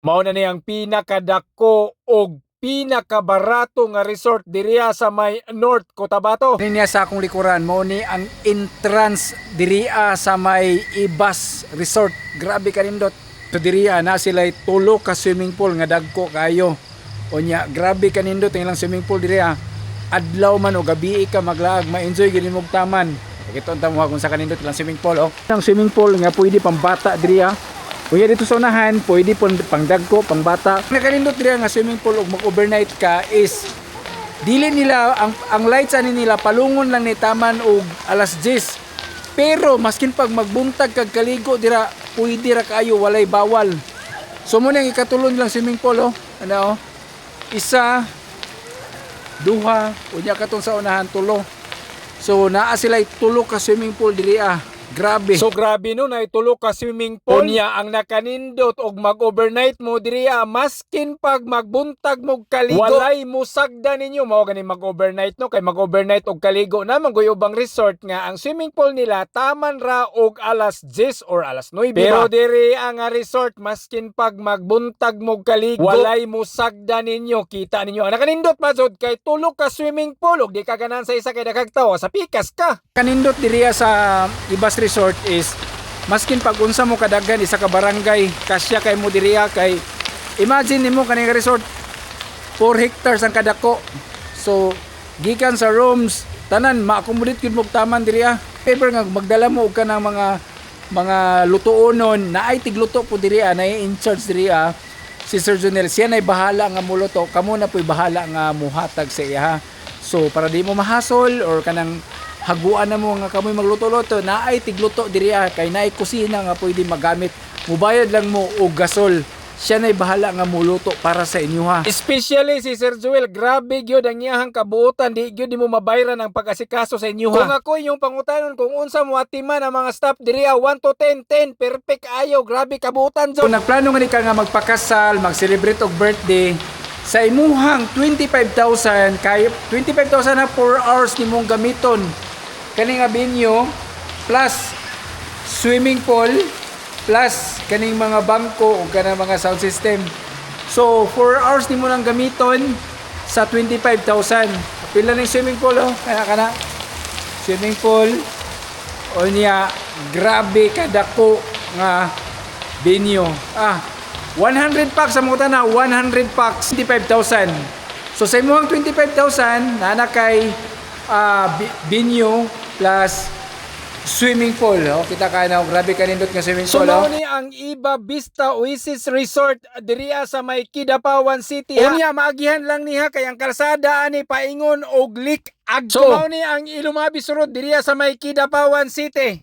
Mao na ni ang pinakadako og pinakabarato nga resort diriya sa may North Cotabato. Niya sa akong likuran mo ni ang entrance diriya sa may Ibas Resort. Grabe kanindot. So diriya na sila tulo ka swimming pool nga dagko kayo. Onya, grabe kanindot ang ilang swimming pool diriya. Adlaw man o gabi ka maglaag, ma-enjoy gid mo taman. Ito ang tamo kung sa kanindot ilang swimming pool. Ang swimming pool nga pwede pambata diriya. Kuya dito sa unahan, pwede po pangdagko, pangbata. Nakalindot diriya nga swimming pool ug mag-overnight ka is dili nila ang lights ani nila palungon lang ni taman og alas 10. Pero maskin pag magbuntag kag kaligo dira, pwede ra kayo walay bawal. So mo nang ikatulon lang swimming pool Ano? Isa, duha, unya katong sa unahan tulo. So naa sila tulo ka swimming pool diriya. Grabe. So grabe no, na tulo ka swimming pool. Unya ang nakanindot og mag-overnight mo diriya, maskin pag magbuntag mo kaligo, walay mo sagda ninyo mao gani mag-overnight no, kay mag-overnight og kaligo na maguyobang resort nga ang swimming pool nila taman ra og alas 10 or alas 9. Pero diri ang resort maskin pag magbuntag mo kaligo, walay mo sagda ninyo, kita ninyo. Ang nakanindot pasod kay tulo ka swimming pool og di ka ganan sa isa kay dakagtawa sa pikas ka. Kanindot diriya sa Ibas Resort is maskin pag unsa mo kadaghan isa ka barangay kasya kay mo diriya kay imagine nimo kaning resort 4 hectares ang kadako. So gikan sa rooms tanan ma-accommodate gyud mo taman diriya. Ever nga magdala mo og kanang mga lutuonon na ay tigluto po diriya na in charge diriya si Sir Jonel. Siya nay bahala nga muluto, kamo na po'y bahala nga muhatag sa iya. So para di mo mahasol or kanang haguan na mo nga kamoy magluto-luto na ay tigluto diriya kay naay kusina nga pwede magamit. Mubayad lang mo og gasol. Siya na'y bahala nga muluto para sa inyo ha. Especially si Sir Joel, grabe gyud ang iyahang kabuotan, di gyud mo mabayran ang pag-asikaso sa inyo ha. Kung ako yung pangutanon kung unsa mo atiman ang mga staff diriya 1 to 10, 10 perfect ayo, grabe kabuotan Kung nagplano nga ni ka nga magpakasal, mag-celebrate og birthday, sa imuhang 25,000 kay 25,000 na 4 hours nimong gamiton. Kaning nga venue plus swimming pool plus kaning mga bangko o kanang mga sound system. So 4 hours nimo nang gamiton sa 25,000. Pila ning swimming pool kana swimming pool o niya grabe kadako nga venue. 100 packs sa mga na 100 packs 25,000. So sa imuhang 25,000 na kay venue plus swimming pool. Kita ka na, grabe kanindot nga swimming pool. So ni ang Iba Vista Oasis Resort diriya sa may Kidapawan City. Unya maagihan lang niha kay ang kalsada ani paingon og lik agto. So ni ang Ilumabis Road diriya sa may Kidapawan City.